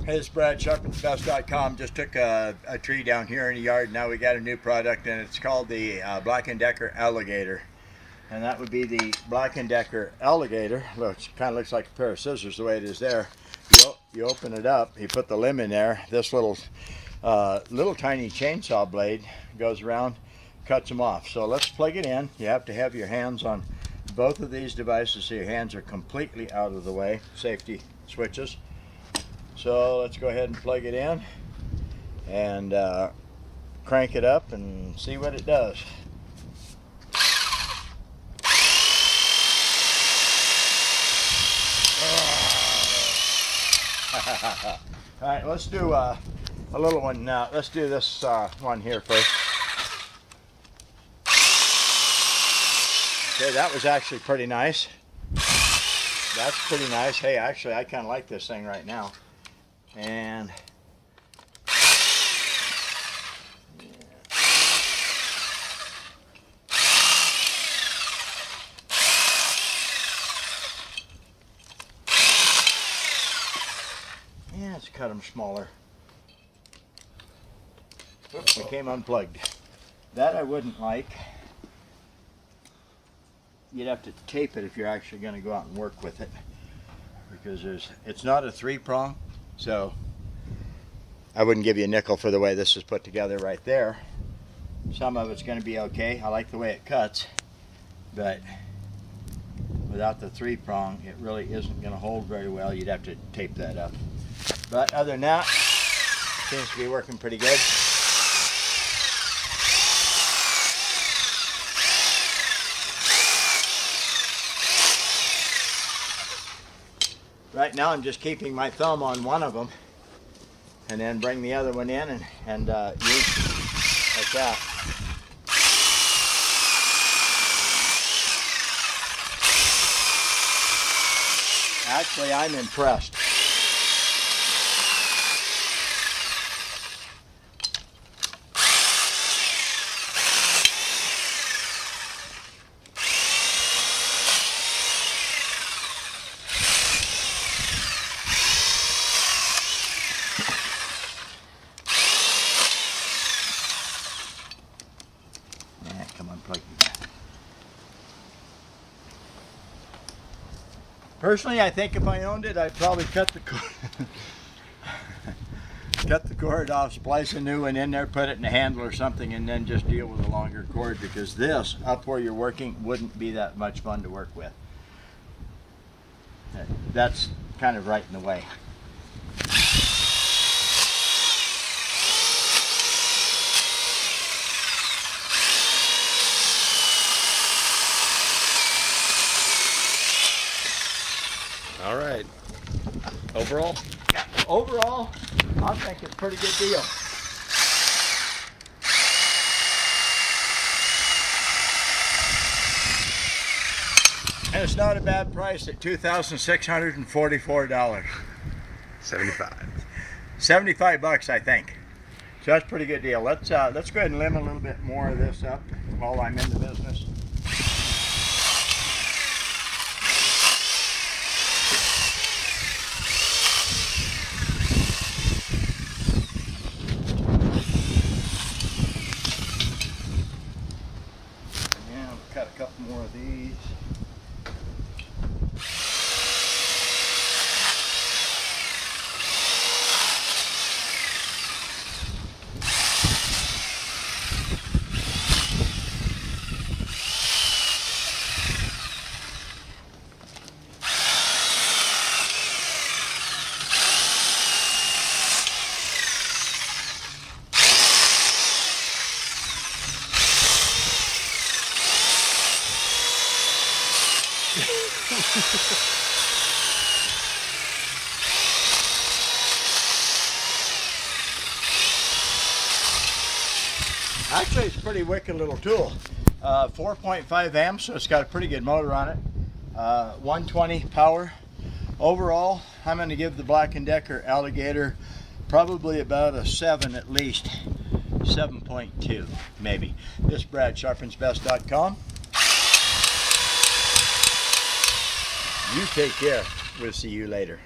Hey, it's Brad, sharpensbest.com. Just took a tree down here in the yard. Now we got a new product, and it's called the Black&Decker Alligator. And that would be the Black&Decker Alligator. Look, it kind of looks like a pair of scissors the way it is there. You open it up, you put the limb in there. This little tiny chainsaw blade goes around, cuts them off. So let's plug it in. You have to have your hands on both of these devices so your hands are completely out of the way. Safety switches. So let's go ahead and plug it in and crank it up and see what it does. All right, let's do a little one now. Let's do this one here first. Okay, that was actually pretty nice. That's pretty nice. Hey, actually, I kind of like this thing right now. And yeah, let's cut them smaller. Oops, it came unplugged. That I wouldn't like. You'd have to tape it if you're actually going to go out and work with it, because it's not a 3-prong. So I wouldn't give you a nickel for the way this is put together right there. Some of it's going to be okay. I like the way it cuts, but without the 3-prong, it really isn't going to hold very well. You'd have to tape that up. But other than that, seems to be working pretty good. Right now I'm just keeping my thumb on one of them and then bring the other one in and use like that. Actually, I'm impressed. Personally, I think if I owned it, I'd probably cut the cord off, splice a new one in there, put it in a handle or something, and then just deal with a longer cord, because this, up where you're working, wouldn't be that much fun to work with. That's kind of right in the way. All right. Overall? Yeah, overall, I think it's a pretty good deal. And it's not a bad price at $2,644. 75 bucks, I think. So that's a pretty good deal. Let's go ahead and limb a little bit more of this up while I'm in the business. Cut a couple more of these. Actually, it's a pretty wicked little tool. 4.5 amps, so it's got a pretty good motor on it. 120 power. Overall, I'm going to give the Black&Decker Alligator probably about a 7 at least. 7.2 maybe. This is Brad, sharpensbest.com. You take care. We'll see you later.